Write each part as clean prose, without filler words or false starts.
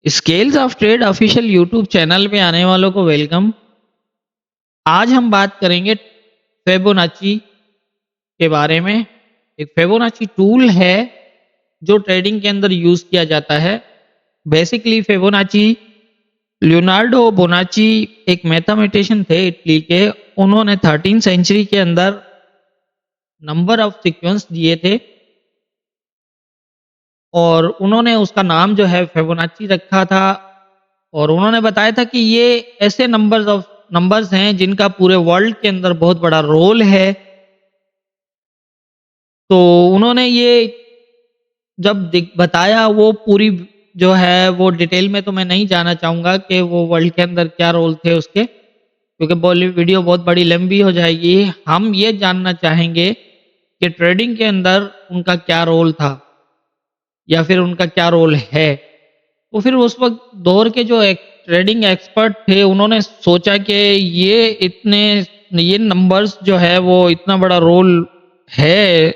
Scales of trade official YouTube channel पे आने वालों को वेलकम। आज हम बात करेंगे फिबोनाची के बारे में। एक फिबोनाची टूल है जो ट्रेडिंग के अंदर यूज किया जाता है। बेसिकली फिबोनाची लियोनार्डो बोनाची एक मैथमेटिशियन थे इटली के। उन्होंने 13 सेंचुरी के अंदर नंबर ऑफ सीक्वेंस दिए थे और उन्होंने उसका नाम जो है फिबोनाची रखा था। और उन्होंने बताया था कि ये ऐसे नंबर्स हैं जिनका पूरे वर्ल्ड के अंदर बहुत बड़ा रोल है। तो उन्होंने ये जब बताया वो पूरी जो है वो डिटेल में तो मैं नहीं जाना चाहूँगा कि वो वर्ल्ड के अंदर क्या रोल थे उसके, क्योंकि वीडियो बहुत बड़ी लंबी हो जाएगी। हम ये जानना चाहेंगे कि ट्रेडिंग के अंदर उनका क्या रोल था या फिर उनका क्या रोल है। तो फिर उस वक़्त दौर के जो एक ट्रेडिंग एक्सपर्ट थे उन्होंने सोचा कि ये नंबर्स जो है वो इतना बड़ा रोल है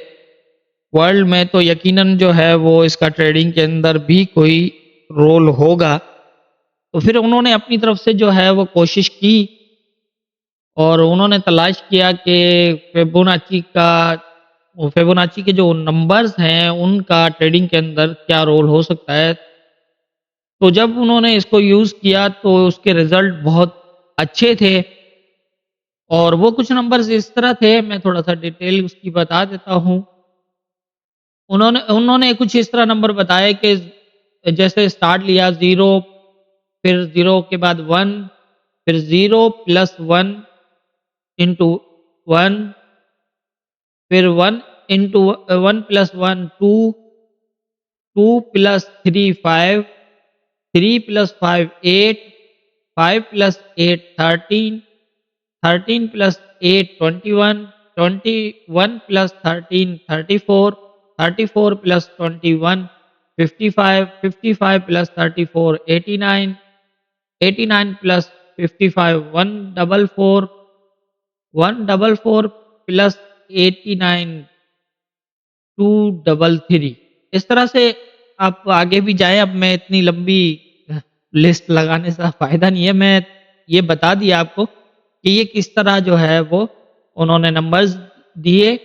वर्ल्ड में, तो यकीनन जो है वो इसका ट्रेडिंग के अंदर भी कोई रोल होगा। तो फिर उन्होंने अपनी तरफ से जो है वो कोशिश की और उन्होंने तलाश किया कि फिबोनाची के जो नंबर्स हैं उनका ट्रेडिंग के अंदर क्या रोल हो सकता है। तो जब उन्होंने इसको यूज़ किया तो उसके रिज़ल्ट बहुत अच्छे थे और वो कुछ नंबर्स इस तरह थे, मैं थोड़ा-सा डिटेल उसकी बता देता हूँ। उन्होंने उन्होंने कुछ इस तरह नंबर बताए कि जैसे स्टार्ट लिया 0, फिर 0 के बाद 1, फिर 0 प्लस 1 इंटू 1, फिर 1 into 1 plus 1 2, 2 plus 3 5, 3 plus 5 8, 5 plus 8 13, 13 plus 8 21, 21 plus 13 34, 34 plus 21 55, 55 plus 34 89, 89 plus 55 144, 144 plus 89 233। इस तरह से आप आगे भी जाएँ। अब मैं इतनी लंबी लिस्ट लगाने से फ़ायदा नहीं है। मैं ये बता दिया आपको कि ये किस तरह जो है वो उन्होंने नंबर्स दिए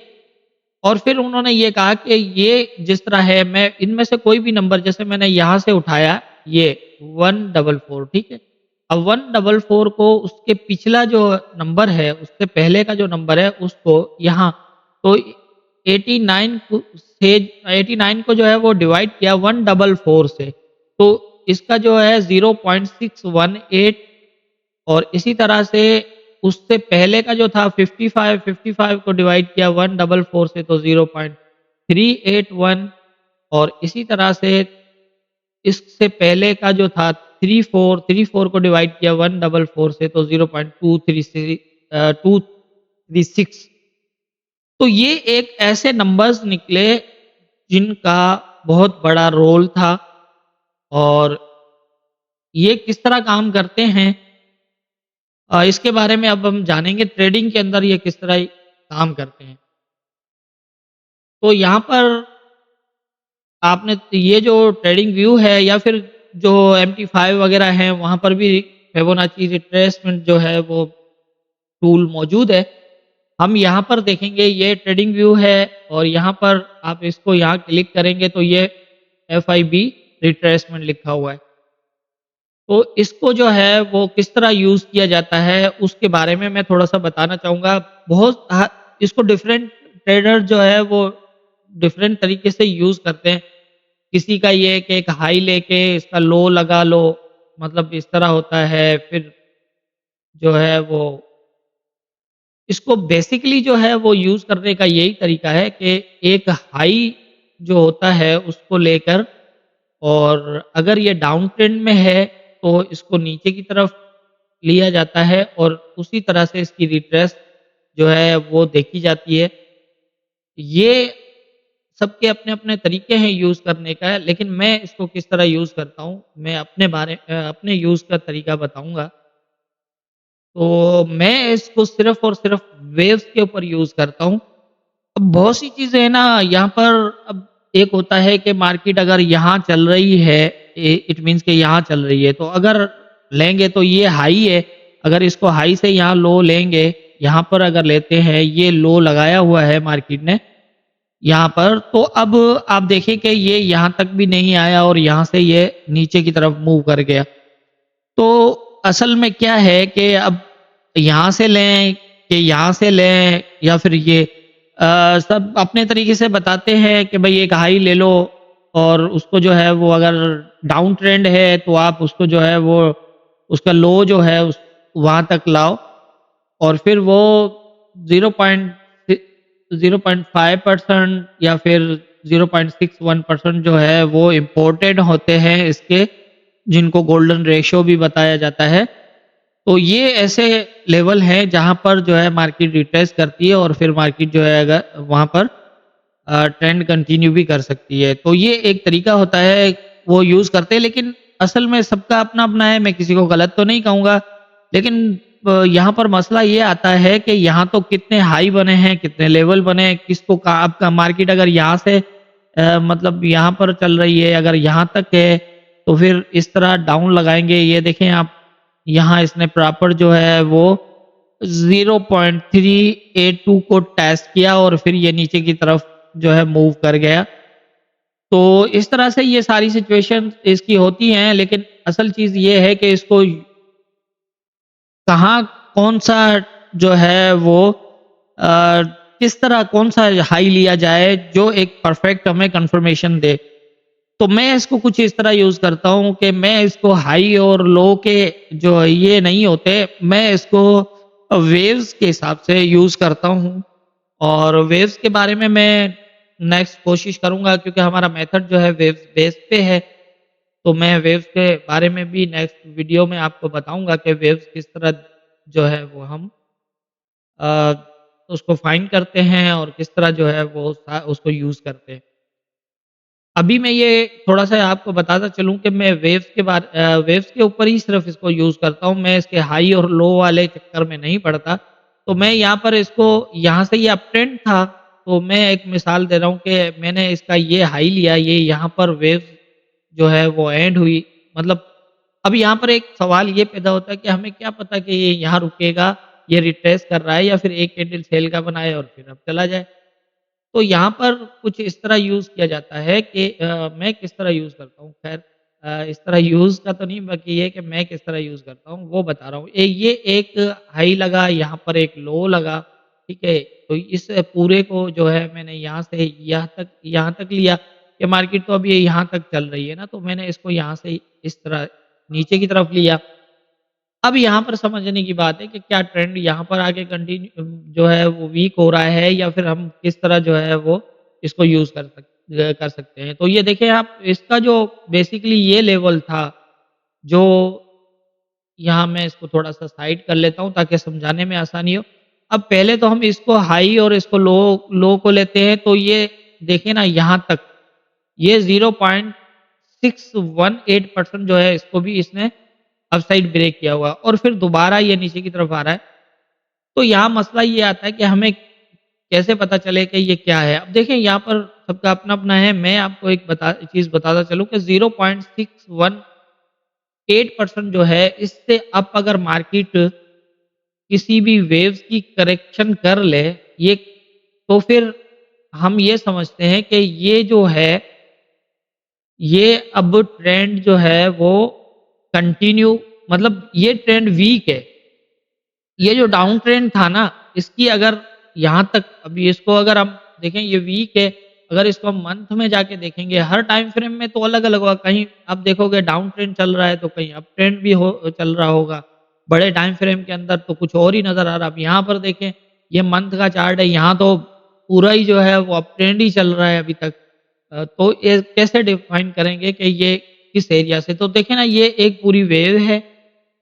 और फिर उन्होंने ये कहा कि ये जिस तरह है, मैं इनमें से कोई भी नंबर जैसे मैंने यहाँ से उठाया ये 144, ठीक है। अब 144 को उसके पिछला जो नंबर है उससे पहले का जो नंबर है उसको यहाँ तो 89 को जो है वो डिवाइड किया 144 से, तो इसका जो है 0.618 और इसी तरह से उससे पहले का जो था 55 को डिवाइड किया 144 से तो 0.381 और इसी तरह से इससे पहले का जो था 34 को डिवाइड किया 144 से तो 0.236। तो ये एक ऐसे नंबर्स निकले जिनका बहुत बड़ा रोल था और ये किस तरह काम करते हैं इसके बारे में अब हम जानेंगे। ट्रेडिंग के अंदर ये किस तरह काम करते हैं। तो यहाँ पर आपने ये जो ट्रेडिंग व्यू है या फिर जो MT5 वगैरह हैं वहाँ पर भी फिबोनाची रिट्रेसमेंट जो है वो टूल मौजूद है। हम यहाँ पर देखेंगे ये ट्रेडिंग व्यू है और यहाँ पर आप इसको यहाँ क्लिक करेंगे तो ये FIB रिट्रेसमेंट लिखा हुआ है। तो इसको जो है वो किस तरह यूज़ किया जाता है उसके बारे में मैं थोड़ा-सा बताना चाहूँगा। इसको डिफरेंट ट्रेडर जो है वो डिफरेंट तरीके से यूज़ करते हैं। किसी का ये है कि एक हाई लेके इसका लो लगा लो, मतलब इस तरह होता है। फिर जो है वो इसको बेसिकली जो है वो यूज़ करने का यही तरीका है कि एक हाई जो होता है उसको लेकर और अगर ये डाउन ट्रेंड में है तो इसको नीचे की तरफ लिया जाता है और उसी तरह से इसकी रिट्रेस जो है वो देखी जाती है। ये सबके अपने-अपने तरीके हैं यूज़ करने का, लेकिन मैं इसको किस तरह यूज़ करता हूँ, मैं अपने यूज़ का तरीका बताऊँगा। तो मैं इसको सिर्फ़ और सिर्फ़ वेव्स के ऊपर यूज़ करता हूँ। अब बहुत सी चीज़ें हैं ना यहाँ पर। अब एक होता है कि मार्केट अगर यहाँ चल रही है इट मीन्स कि यहाँ चल रही है। तो अगर लेंगे तो ये हाई है, अगर इसको हाई से यहाँ लो लेंगे, यहाँ पर अगर लेते हैं, ये लो लगाया हुआ है मार्केट ने यहाँ पर, तो अब आप देखिए कि ये यहाँ तक भी नहीं आया और यहाँ से ये नीचे की तरफ मूव कर गया। तो असल में क्या है कि अब यहाँ से लें कि यहाँ से लें या फिर ये सब अपने तरीके से बताते हैं कि भाई एक हाई ले लो और उसको जो है वो अगर डाउन ट्रेंड है तो आप उसको जो है वो उसका लो जो है उस वहाँ तक लाओ और फिर वो 0.5% या फिर 0.61% जो है वो इम्पोर्टेड होते हैं इसके, जिनको गोल्डन रेशियो भी बताया जाता है। तो ये ऐसे लेवल हैं जहाँ पर जो है मार्केट रिट्रेस करती है और फिर मार्केट जो है अगर वहाँ पर ट्रेंड कंटिन्यू भी कर सकती है। तो ये एक तरीका होता है, वो यूज़ करते हैं, लेकिन असल में सबका अपना-अपना है, मैं किसी को गलत तो नहीं कहूँगा। लेकिन यहाँ पर मसला ये आता है कि यहाँ तो कितने हाई बने हैं, कितने लेवल बने हैं, किसको का आपका मार्केट अगर यहाँ से मतलब यहाँ पर चल रही है, अगर यहाँ तक है, तो फिर इस तरह डाउन लगाएँगे। ये देखें आप, यहाँ इसने प्रॉपर जो है वो 0.382 को टेस्ट किया और फिर ये नीचे की तरफ जो है मूव कर गया। तो इस तरह से ये सारी सिचुएशन इसकी होती हैं, लेकिन असल चीज़ ये है कि इसको कहाँ कौन-सा जो है वो अ, किस तरह कौन-सा हाई लिया जाए जो एक परफेक्ट हमें कन्फर्मेशन दे। तो मैं इसको कुछ इस तरह यूज़ करता हूँ कि मैं इसको हाई और लो के जो ये नहीं होते, मैं इसको वेव्स के हिसाब से यूज़ करता हूँ और वेव्स के बारे में मैं नेक्स्ट कोशिश करूँगा क्योंकि हमारा मेथड जो है वेव्स बेस पे है। तो मैं वेव्स के बारे में भी नेक्स्ट वीडियो में आपको बताऊँगा कि वेव्स किस तरह जो है वो हम अ, उसको फाइंड करते हैं और किस तरह जो है वो उसको यूज़ करते हैं। अभी मैं ये थोड़ा-सा आपको बताता चलूँ कि मैं वेव्स के ऊपर ही सिर्फ़ इसको यूज़ करता हूँ, मैं इसके हाई और लो वाले चक्कर में नहीं पड़ता। तो मैं यहाँ पर इसको यहाँ से ये अपट्रेंड था, तो मैं एक मिसाल दे रहा हूँ कि मैंने इसका ये हाई लिया, ये यहाँ पर वेव्स जो है वो एंड हुई। मतलब अब यहाँ पर एक सवाल ये पैदा होता है कि हमें क्या पता कि ये यहाँ रुकेगा, ये रिट्रेस कर रहा है या फिर एक कैंडल सेल का बनाए और फिर अब चला जाए। तो यहाँ पर कुछ इस तरह यूज़ किया जाता है कि मैं किस तरह यूज़ करता हूँ, ख़ैर इस तरह यूज़ का तो नहीं, बाकी ये है कि मैं किस तरह यूज़ करता हूँ वो बता रहा हूँ। ये एक हाई लगा, यहाँ पर एक लो लगा, ठीक है? तो इस पूरे को जो है मैंने यहाँ से यहाँ तक लिया कि मार्केट तो अभी यहाँ तक चल रही है ना, तो मैंने इसको यहाँ से इस तरह नीचे की तरफ लिया। अब यहाँ पर समझने की बात है कि क्या ट्रेंड यहाँ पर आगे जो है वो वीक हो रहा है या फिर हम किस तरह जो है वो इसको यूज़ कर सकते हैं। तो ये देखिए आप, इसका जो बेसिकली ये लेवल था, जो यहाँ मैं इसको थोड़ा-सा साइड कर लेता हूँ ताकि समझाने में आसानी हो। अब पहले तो हम इसको हाई और इसको लो लो को लेते हैं, तो ये देखिए ना यहाँ तक, ये 0.618% जो है इसको भी इसने अपसाइड ब्रेक किया हुआ और फिर दोबारा ये नीचे की तरफ आ रहा है। तो यहाँ मसला ये आता है कि हमें कैसे पता चले कि ये क्या है? अब देखिए यहाँ पर सबका अपना-अपना है। मैं आपको एक चीज़ बताता चलूँ कि 0.618% जो है, इससे अप अगर मार्केट किसी भी वेव्स की करेक्शन कर ले, ये तो फिर हम ये समझते हैं कि ये जो है, ये अब ट्रेंड जो है वो कंटिन्यू, मतलब ये ट्रेंड वीक है। ये जो डाउन ट्रेंड था ना, इसकी अगर यहाँ तक, अभी इसको अगर हम देखें ये वीक है, अगर इसको हम मंथ में जाके देखेंगे, हर टाइम फ्रेम में तो अलग-अलग होगा। कहीं आप देखोगे डाउन ट्रेंड चल रहा है तो कहीं अप ट्रेंड भी हो चल रहा होगा। बड़े टाइम फ्रेम के अंदर तो कुछ और ही नज़र आ रहा है। अब यहाँ पर देखें, ये मंथ का चार्ट है, यहाँ तो पूरा ही जो है वो अप ट्रेंड ही चल रहा है अभी तक। तो ये कैसे डिफाइन करेंगे कि ये किस एरिया से? तो देखें ना, ये एक पूरी वेव है,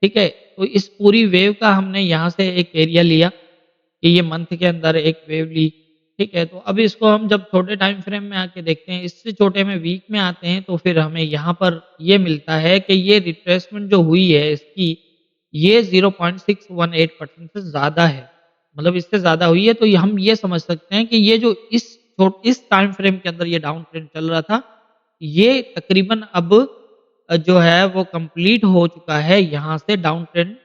ठीक है? तो इस पूरी वेव का हमने यहाँ से एक एरिया लिया कि ये मंथ के अंदर एक वेव ली, ठीक है? तो अब इसको हम जब छोटे टाइम फ्रेम में आके देखते हैं, इससे छोटे में वीक में आते हैं, तो फिर हमें यहाँ पर ये मिलता है कि ये रिट्रेसमेंट जो हुई है इसकी, ये 0.618% से ज़्यादा है। मतलब इससे ज़्यादा हुई है, तो ये हम ये समझ सकते हैं कि ये जो इस टाइम फ्रेम के अंदर ये डाउन ट्रेंड चल रहा था, ये तकरीबन अब जो है वो कंप्लीट हो चुका है यहाँ से डाउन ट्रेंड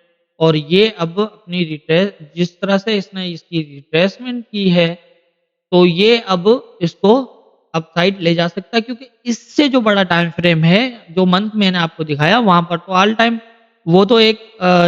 और ये अब अपनी रिट्रेस जिस तरह से इसने इसकी रिट्रेसमेंट की है तो ये अब इसको अपसाइड ले जा सकता है क्योंकि इससे जो बड़ा टाइम फ्रेम है, जो मंथ मैंने आपको दिखाया वहाँ पर तो ऑल टाइम वो तो एक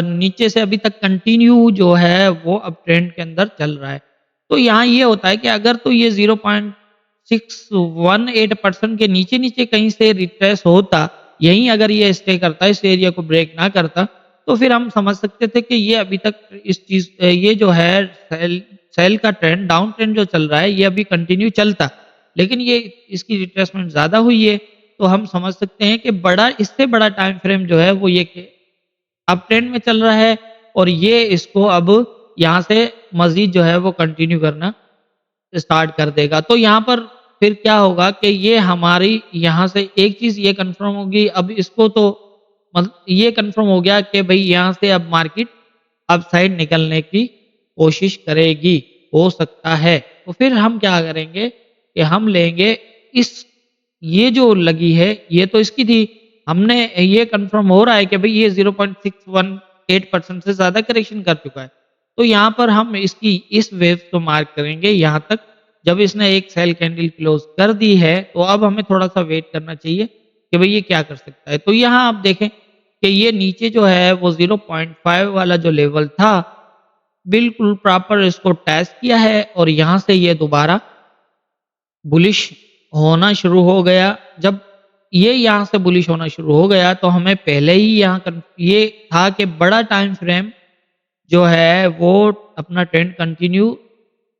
नीचे से अभी तक कंटिन्यू जो है वो अप ट्रेंड के अंदर चल रहा है। तो यहाँ ये होता है कि अगर तो ये 0.618% के नीचे-नीचे कहीं से रिट्रेस होता, यहीं अगर ये स्टे करता, इस एरिया को ब्रेक ना करता, तो फिर हम समझ सकते थे कि ये अभी तक इस चीज़ ये जो है सेल सेल का ट्रेंड डाउन ट्रेंड जो चल रहा है ये अभी कंटिन्यू चलता। लेकिन ये इसकी रिट्रेसमेंट ज़्यादा हुई है, तो हम समझ सकते हैं कि बड़ा इससे बड़ा टाइम फ्रेम जो है वो ये कि अप ट्रेंड में चल रहा है और ये इसको अब यहाँ से मज़ीद जो है वो कंटिन्यू करना स्टार्ट कर देगा। तो यहाँ पर फिर क्या होगा कि ये हमारी यहाँ से एक चीज़ ये कन्फर्म होगी अब इसको तो ये कन्फर्म हो गया कि भई यहाँ से अब मार्केट अपसाइड निकलने की कोशिश करेगी, हो सकता है। तो फिर हम क्या करेंगे कि हम लेंगे इस ये जो लगी है, ये तो इसकी थी। हमने ये कन्फर्म हो रहा है कि भई ये 0.618% से ज़्यादा करेक्शन कर चुका है। तो यहाँ पर हम इसकी इस वेव को मार्क करेंगे यहाँ तक। जब इसने एक सेल कैंडल क्लोज़ कर दी है, तो अब हमें थोड़ा-सा वेट करना चाहिए कि भई ये क्या कर सकता है। तो यहाँ आप देखें कि ये नीचे जो है वो 0.5 वाला जो लेवल था, बिल्कुल प्रॉपर इसको टेस्ट किया है और यहाँ से ये दोबारा बुलिश होना शुरू हो गया। जब ये यहाँ से बुलिश होना शुरू हो गया तो हमें पहले ही यहाँ ये था कि बड़ा टाइम फ्रेम जो है वो अपना ट्रेंड कंटिन्यू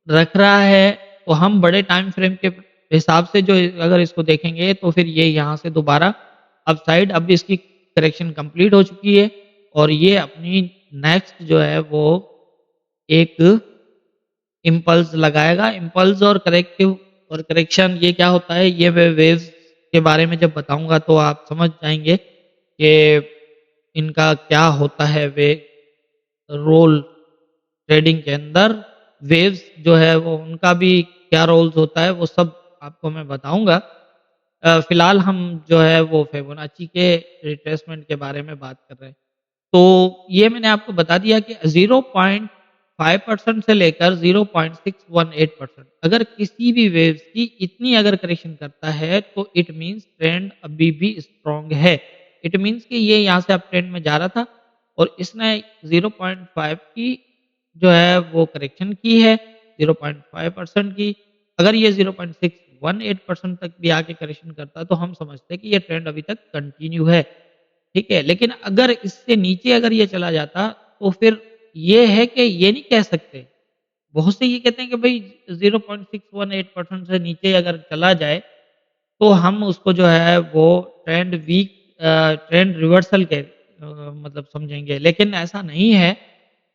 रख रहा है। तो हम बड़े टाइम फ्रेम के हिसाब से जो अगर इसको देखेंगे तो फिर ये यहाँ से दोबारा अपसाइड अब इसकी करेक्शन कंप्लीट हो चुकी है और ये अपनी नेक्स्ट जो है वो एक इम्पल्स लगाएगा। इम्पल्स और करेक्टिव और करेक्शन ये क्या होता है, ये मैं वेव्स के बारे में जब बताऊँगा तो आप समझ जाएँगे कि इनका क्या होता है वे रोल ट्रेडिंग के अंदर। वेव्स जो है वो उनका भी क्या रोल्स होता है वो सब आपको मैं बताऊँगा। फ़िलहाल हम जो है वो फिबोनाची के रिट्रेसमेंट के बारे में बात कर रहे हैं। तो ये मैंने आपको बता दिया कि 0.5% से लेकर 0.618% अगर किसी भी वेव्स की इतनी अगर करेक्शन करता है तो इट मीन्स ट्रेंड अभी भी स्ट्रॉन्ग है। इट मीन्स कि ये यहाँ से अप ट्रेंड में जा रहा था और इसने 0.5 की जो है वो करेक्शन की है 0.5% की। अगर ये 0.618% तक भी आके करेक्शन करता है तो हम समझते हैं कि ये ट्रेंड अभी तक कंटिन्यू है। ठीक है? लेकिन अगर इससे नीचे अगर ये चला जाता, तो फिर ये है कि ये नहीं कह सकते। बहुत से ये कहते हैं कि भई 0.618% से नीचे अगर चला जाए, तो हम उसको जो है वो ट्रेंड रिवर्सल के मतलब समझेंगे। लेकिन ऐसा नहीं है,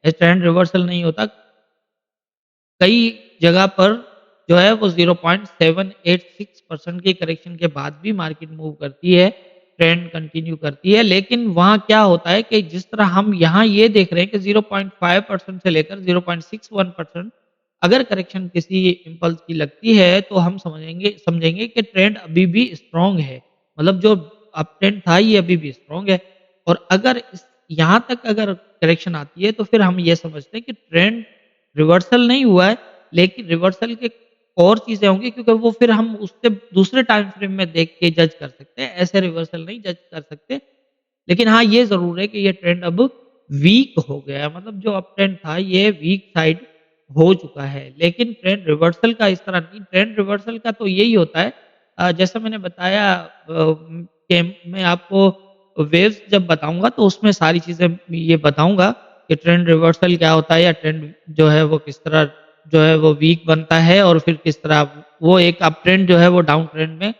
ये ट्रेंड रिवर्सल नहीं होता। कई जगह पर जो है वो 0.786% की करेक्शन के बाद भी मार्केट मूव करती है, ट्रेंड कंटिन्यू करती है। लेकिन वहाँ क्या होता है कि जिस तरह हम यहाँ ये देख रहे हैं कि 0.5% से लेकर 0.61% अगर करेक्शन किसी इम्पल्स की लगती है, तो हम समझेंगे कि ट्रेंड अभी भी स्ट्रॉन्ग है। मतलब जो अप ट्रेंड था ये अभी भी स्ट्रॉन्ग है और अगर इस यहाँ तक अगर करेक्शन आती है, तो फिर हम ये समझते हैं कि ट्रेंड रिवर्सल नहीं हुआ है, लेकिन रिवर्सल के और चीज़ें होंगी क्योंकि वो फिर हम उससे दूसरे टाइम फ्रेम में देख के जज कर सकते हैं, ऐसे रिवर्सल नहीं जज कर सकते। लेकिन हाँ, ये ज़रूर है कि ये ट्रेंड अब वीक हो गया है, मतलब जो अप ट्रेंड था ये वीक साइड हो चुका है। लेकिन ट्रेंड रिवर्सल का इस तरह नहीं, ट्रेंड रिवर्सल का तो यही होता है जैसा मैंने बताया कि मैं आपको वेव्स जब बताऊँगा तो उसमें सारी चीज़ें ये बताऊँगा कि ट्रेंड रिवर्सल क्या होता है या ट्रेंड जो है वो किस तरह जो है वो वीक बनता है और फिर किस तरह वो एक अप ट्रेंड जो है वो डाउन ट्रेंड में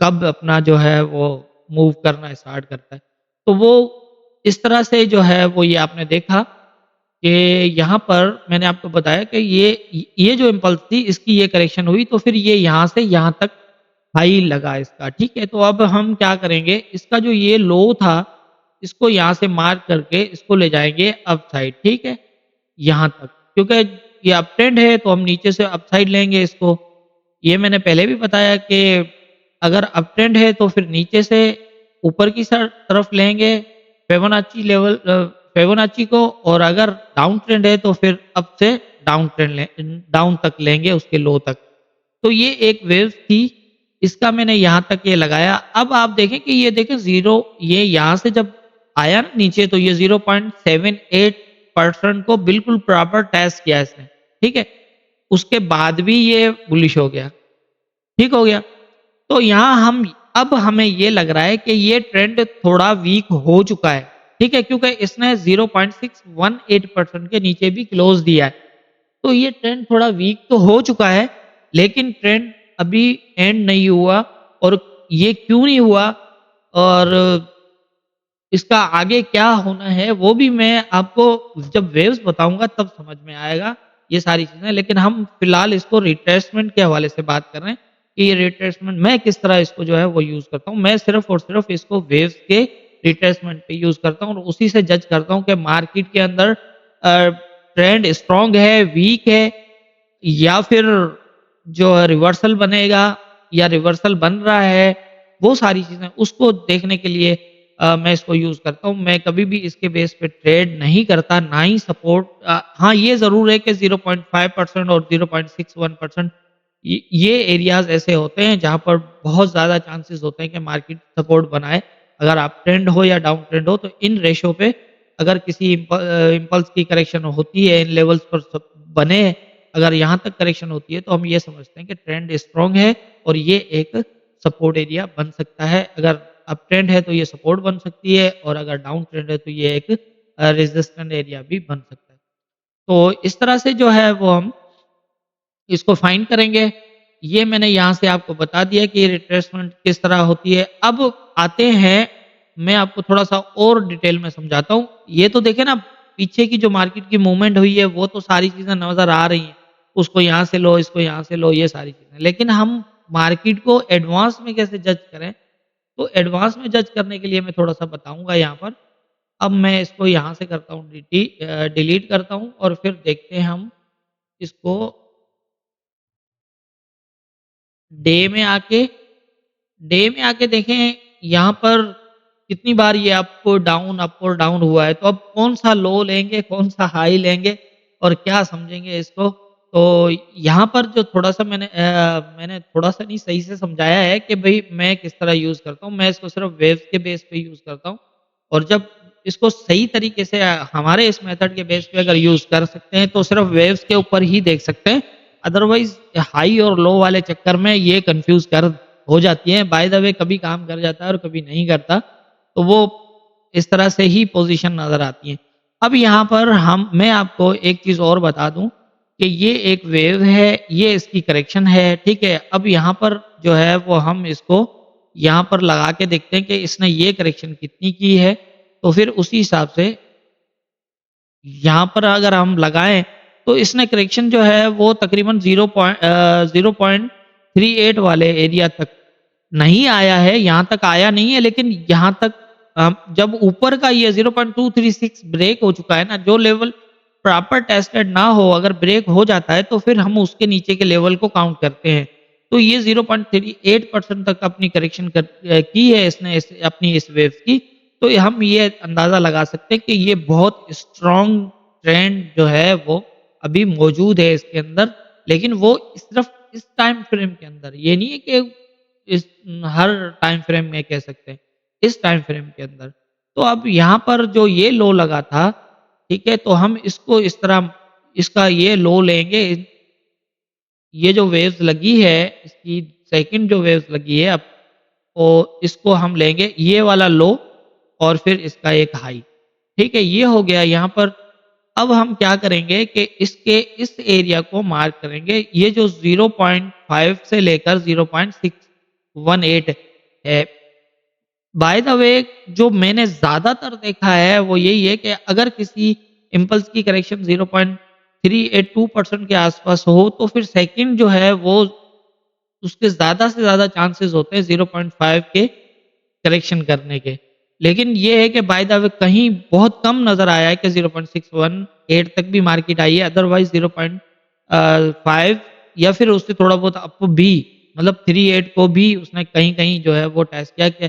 कब अपना जो है वो मूव करना स्टार्ट करता है। तो वो इस तरह से जो है वो ये आपने देखा कि यहाँ पर मैंने आपको बताया कि ये जो इम्पल्स थी इसकी ये करेक्शन हुई तो फिर ये यहाँ से यहाँ तक हाई लगा इसका, ठीक है? तो अब हम क्या करेंगे इसका जो ये लो था इसको यहाँ से मार्क करके इसको ले जाएँगे अप साइड, ठीक है? यहाँ तक क्योंकि ये अप ट्रेंड है तो हम नीचे से अप साइड लेंगे इसको। ये मैंने पहले भी बताया कि अगर अप ट्रेंड है तो फिर नीचे से ऊपर की तरफ लेंगे फिबोनाची को, और अगर डाउन ट्रेंड है तो फिर अप से डाउन तक लेंगे उसके लो तक। तो ये एक वेव थी, इसका मैंने यहाँ तक ये लगाया। अब आप देखें कि ये देखें 0 ये यहाँ से जब आया ना नीचे, तो ये 0.78% को बिल्कुल प्रॉपर टेस्ट किया इसने, ठीक है? उसके बाद भी ये बुलिश हो गया, ठीक हो गया। तो यहाँ अब हमें ये लग रहा है कि ये ट्रेंड थोड़ा वीक हो चुका है, ठीक है? क्योंकि इसने 0.618% के नीचे भी क्लोज दिया है। तो ये ट्रेंड थोड़ा वीक तो हो चुका है, लेकिन ट्रेंड अभी एंड नहीं हुआ। और ये क्यों नहीं हुआ और इसका आगे क्या होना है वो भी मैं आपको जब वेव्स बताऊंगा तब समझ में आएगा ये सारी चीजें। लेकिन हम फिलहाल इसको रिट्रेसमेंट के हवाले से बात कर रहे हैं कि ये रिट्रेसमेंट मैं किस तरह इसको जो है वो यूज करता हूँ। मैं सिर्फ और सिर्फ इसको वेव्स के रिट्रेसमेंट पे यूज करता हूँ और उसी से जज करता हूँ कि मार्केट के अंदर ट्रेंड स्ट्रांग है, वीक है, या फिर जो है रिवर्सल बनेगा या रिवर्सल बन रहा है। वो सारी चीजें उसको देखने के लिए मैं इसको यूज करता हूँ। मैं कभी भी इसके बेस पे ट्रेड नहीं करता, ना ही सपोर्ट। हाँ, ये जरूर है कि 0.5% और 0.61% ये एरियाज ऐसे होते हैं जहां पर बहुत ज्यादा चांसेस होते हैं कि मार्केट सपोर्ट बनाए। अगर आप ट्रेंड हो या डाउन ट्रेंड हो, तो इन रेशो पे अगर किसी इम्पल्स की करेक्शन होती है, इन लेवल्स पर बने, अगर यहाँ तक करेक्शन होती है, तो हम ये समझते हैं कि ट्रेंड स्ट्रांग है और ये एक सपोर्ट एरिया बन सकता है। अगर अप ट्रेंड है तो ये सपोर्ट बन सकती है, और अगर डाउन ट्रेंड है तो ये एक रेजिस्टेंट एरिया भी बन सकता है। तो इस तरह से जो है वो हम इसको फाइंड करेंगे। ये मैंने यहाँ से आपको बता दिया कि रिट्रेसमेंट किस तरह होती है। अब आते हैं, मैं आपको थोड़ा-सा और डिटेल में समझाता हूँ। ये तो देखें ना, पीछे की जो मार्केट की मूवमेंट हुई है वो तो सारी चीज़ें नज़र आ रही हैं। उसको यहाँ से लो, इसको यहाँ से लो, ये सारी चीज़ें। लेकिन हम मार्केट को एडवांस में कैसे जज करें? तो एडवांस में जज करने के लिए मैं थोड़ा-सा बताऊँगा यहाँ पर। अब मैं इसको यहाँ से करता हूँ डिलीट करता हूँ और फिर देखते हैं हम इसको डे में आके देखें यहाँ पर कितनी बार ये अप और डाउन हुआ है। तो अब कौन-सा लो लेंगे, कौन-सा हाई लेंगे और क्या समझेंगे इसको। तो यहाँ पर जो थोड़ा-सा मैंने थोड़ा-सा नहीं, सही से समझाया है कि भई मैं किस तरह यूज़ करता हूँ। मैं इसको सिर्फ़ वेव्स के बेस पे यूज़ करता हूँ, और जब इसको सही तरीके से हमारे इस मेथड के बेस पे अगर यूज़ कर सकते हैं तो सिर्फ़ वेव्स के ऊपर ही देख सकते हैं। अदरवाइज़ हाई और लो वाले चक्कर में ये कन्फ्यूज़ कर हो जाती है। बाय द वे कभी काम कर जाता है और कभी नहीं करता। तो वो इस तरह से ही पोज़ीशन नज़र आती है। अब यहाँ पर मैं आपको एक चीज़ और बता दूँ कि ये एक वेव है, ये इसकी करेक्शन है, ठीक है? अब यहाँ पर जो है वो हम इसको यहाँ पर लगा के देखते हैं कि इसने ये करेक्शन कितनी की है। तो फिर उसी हिसाब से यहाँ पर अगर हम लगाएँ, तो इसने करेक्शन जो है वो तकरीबन 0.38 वाले एरिया तक नहीं आया है, यहाँ तक आया नहीं है। लेकिन यहाँ तक जब ऊपर का ये 0.236 ब्रेक हो चुका है ना, जो लेवल प्रॉपर टेस्टेड ना हो, अगर ब्रेक हो जाता है तो फिर हम उसके नीचे के लेवल को काउंट करते हैं। तो ये 0.38% तक अपनी करेक्शन की है इसने अपनी इस वेव की। तो हम ये अंदाज़ा लगा सकते हैं कि ये बहुत स्ट्रॉन्ग ट्रेंड जो है वो अभी मौजूद है इसके अंदर। लेकिन वो सिर्फ इस टाइम फ्रेम के अंदर, ये नहीं है कि इस हर टाइम फ्रेम में कह सकते हैं, इस टाइम फ्रेम के अंदर। तो अब यहाँ पर जो ये लो लगा था, ठीक है? तो हम इसको इस तरह इसका ये लो लेंगे। ये जो वेव्स लगी है, इसकी सेकंड जो वेव्स लगी है, अब तो इसको हम लेंगे ये वाला लो और फिर इसका एक हाई, ठीक है? ये हो गया यहाँ पर। अब हम क्या करेंगे कि इसके इस एरिया को मार्क करेंगे। ये जो 0.5 से लेकर 0.618 है। बाय द वे, जो मैंने ज़्यादातर देखा है वो यही है कि अगर किसी इम्पल्स की करेक्शन 0.382% के आसपास हो, तो फिर सेकंड जो है वो उसके ज़्यादा से ज़्यादा चांसेस होते हैं 0.5 के करेक्शन करने के। लेकिन ये है कि बाय द वे कहीं बहुत कम नज़र आया है कि 0.618 तक भी मार्केट आई है। अदरवाइज़ 0.5 या फिर उससे थोड़ा बहुत अप भी, मतलब 38 को भी उसने कहीं-कहीं जो है वो टेस्ट किया कि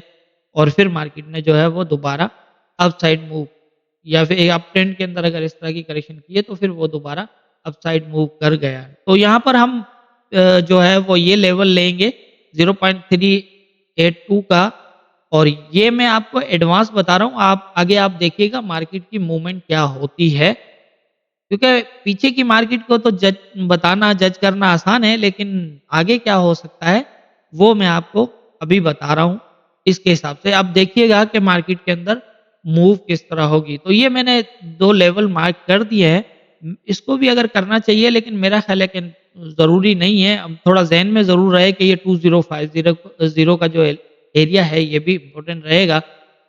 और फिर मार्केट ने जो है वो दोबारा अपसाइड मूव या फिर एक अप ट्रेंड के अंदर अगर इस तरह की करेक्शन की है तो फिर वो दोबारा अपसाइड मूव कर गया है। तो यहाँ पर हम जो है वो ये लेवल लेंगे 0.382 का और ये मैं आपको एडवांस बता रहा हूँ, आप आगे आप देखिएगा मार्केट की मूवमेंट क्या होती है। क्योंकि पीछे की मार्केट को तो जज करना आसान है, लेकिन आगे क्या हो सकता है, वो मैं आपको अभी बता रहा हूँ। इसके हिसाब से आप देखिएगा कि मार्केट के अंदर मूव किस तरह होगी। तो ये मैंने 2 लेवल मार्क कर दिए हैं। इसको भी अगर करना चाहिए, लेकिन मेरा ख़्याल है कि ज़रूरी नहीं है। अब थोड़ा ज़हन में ज़रूर रहे कि ये 2050 का जो एरिया है, ये भी इम्पोर्टेंट रहेगा।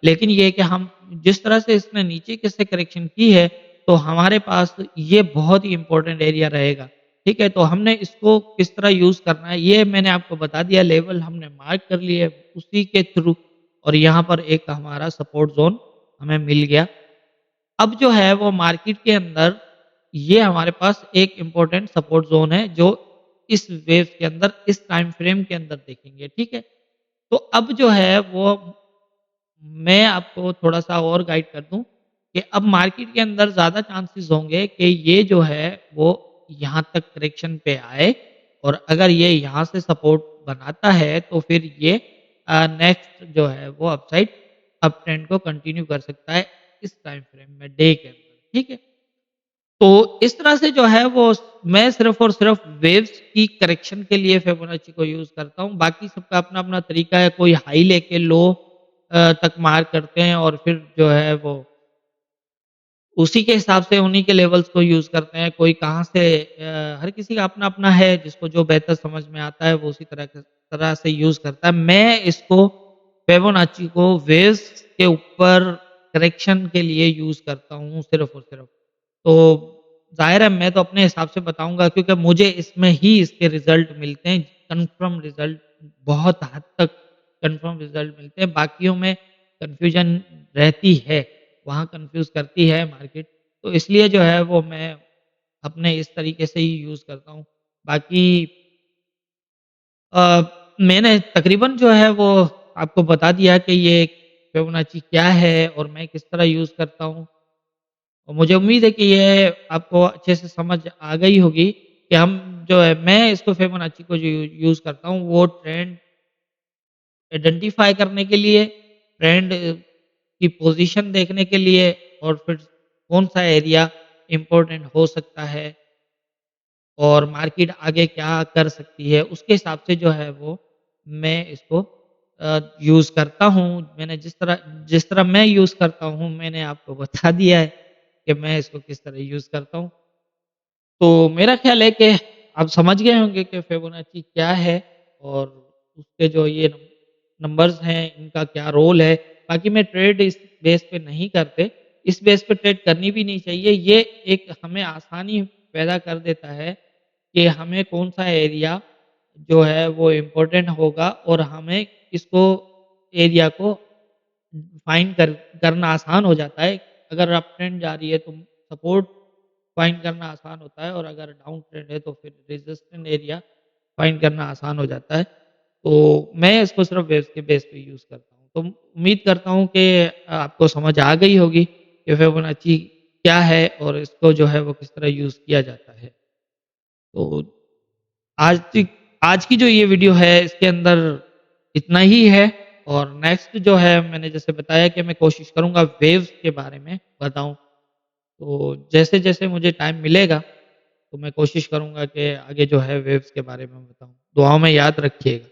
लेकिन ये है कि हम जिस तरह से इसने नीचे की से करेक्शन की है, तो हमारे पास ये बहुत ही इम्पोर्टेंट एरिया रहेगा। ठीक है? तो हमने इसको किस तरह यूज़ करना है, ये मैंने आपको बता दिया, लेवल हमने मार्क कर लिए उसी के थ्रू और यहाँ पर एक हमारा सपोर्ट ज़ोन हमें मिल गया। अब जो है वो मार्केट के अंदर ये हमारे पास एक इम्पोर्टेंट सपोर्ट ज़ोन है, जो इस वेव के अंदर, इस टाइम फ्रेम के अंदर देखेंगे। ठीक है? तो अब जो है वो मैं आपको थोड़ा-सा और गाइड कर दूँ कि अब मार्केट के अंदर ज़्यादा चांसेस होंगे कि ये जो है वो यहाँ तक करेक्शन पे आए और अगर ये यहाँ से सपोर्ट बनाता है तो फिर ये नेक्स्ट जो है वो अपसाइड अप ट्रेंड को कंटिन्यू कर सकता है इस टाइम फ्रेम में डे के अंदर, ठीक है? तो इस तरह से जो है वो मैं सिर्फ़ और सिर्फ़ वेव्स की करेक्शन के लिए फिबोनाची को यूज़ करता हूँ। बाकी सबका अपना-अपना तरीका है। कोई हाई लेके लो तक मार्क करते हैं और फिर जो है वो उसी के हिसाब से उन्हीं के लेवल्स को यूज़ करते हैं। कोई कहाँ से हर किसी का अपना-अपना है, जिसको जो बेहतर समझ में आता है वो उसी तरह से यूज़ करता है। मैं इसको फिबोनाची को वेव्स के ऊपर करेक्शन के लिए यूज़ करता हूँ सिर्फ़ और सिर्फ़। तो ज़ाहिर है मैं तो अपने हिसाब से बताऊँगा, क्योंकि मुझे इसमें ही इसके रिज़ल्ट मिलते हैं, कन्फर्म रिज़ल्ट, बहुत हद तक कन्फर्म रिज़ल्ट मिलते हैं। बाकियों में कन्फ्यूज़न रहती है, वहाँ कन्फ्यूज़ करती है मार्केट। तो इसलिए जो है वो मैं अपने इस तरीके से ही यूज़ करता हूँ। बाकी मैंने तकरीबन जो है वो आपको बता दिया कि ये फिबोनाची क्या है और मैं किस तरह यूज़ करता हूँ। और मुझे उम्मीद है कि ये आपको अच्छे से समझ आ गई होगी कि हम जो है मैं इसको फिबोनाची को जो यूज़ करता हूँ वो ट्रेंड आइडेंटिफ़ाई करने के लिए, ट्रेंड की पोज़ीशन देखने के लिए और फिर कौन-सा एरिया इम्पोर्टेंट हो सकता है और मार्केट आगे क्या कर सकती है, उसके हिसाब से जो है वो मैं इसको यूज़ करता हूँ। मैंने जिस तरह मैं यूज़ करता हूँ, मैंने आपको बता दिया है कि मैं इसको किस तरह यूज़ करता हूँ। तो मेरा ख़्याल है कि आप समझ गए होंगे कि फिबोनाची क्या है और उसके जो ये नंबर्स हैं, इनका क्या रोल है। बाकी मैं ट्रेड इस बेस पे नहीं करते, इस बेस पे ट्रेड करनी भी नहीं चाहिए। ये एक हमें आसानी पैदा कर देता है कि हमें कौन-सा एरिया जो है वो इम्पोर्टेंट होगा और हमें इसको एरिया को फाइंड करना आसान हो जाता है। अगर अप ट्रेंड जा रही है तो सपोर्ट फाइंड करना आसान होता है और अगर डाउन ट्रेंड है तो फिर रेजिस्टेंट एरिया फाइंड करना आसान हो जाता है। तो मैं इसको सिर्फ़ वेव्स के बेस पे यूज़ करता हूँ। तो उम्मीद करता हूँ कि आपको समझ आ गई होगी कि फिबोनाची क्या है और इसको जो है वो किस तरह यूज़ किया जाता है। तो आज की आज की जो ये वीडियो है इसके अंदर इतना ही है और नेक्स्ट जो है मैंने जैसे बताया कि मैं कोशिश करूँगा वेव्स के बारे में बताऊँ। तो जैसे-जैसे मुझे टाइम मिलेगा तो मैं कोशिश करूँगा कि आगे जो है वेव्स के बारे में बताऊँ। दुआओं में याद रखिएगा।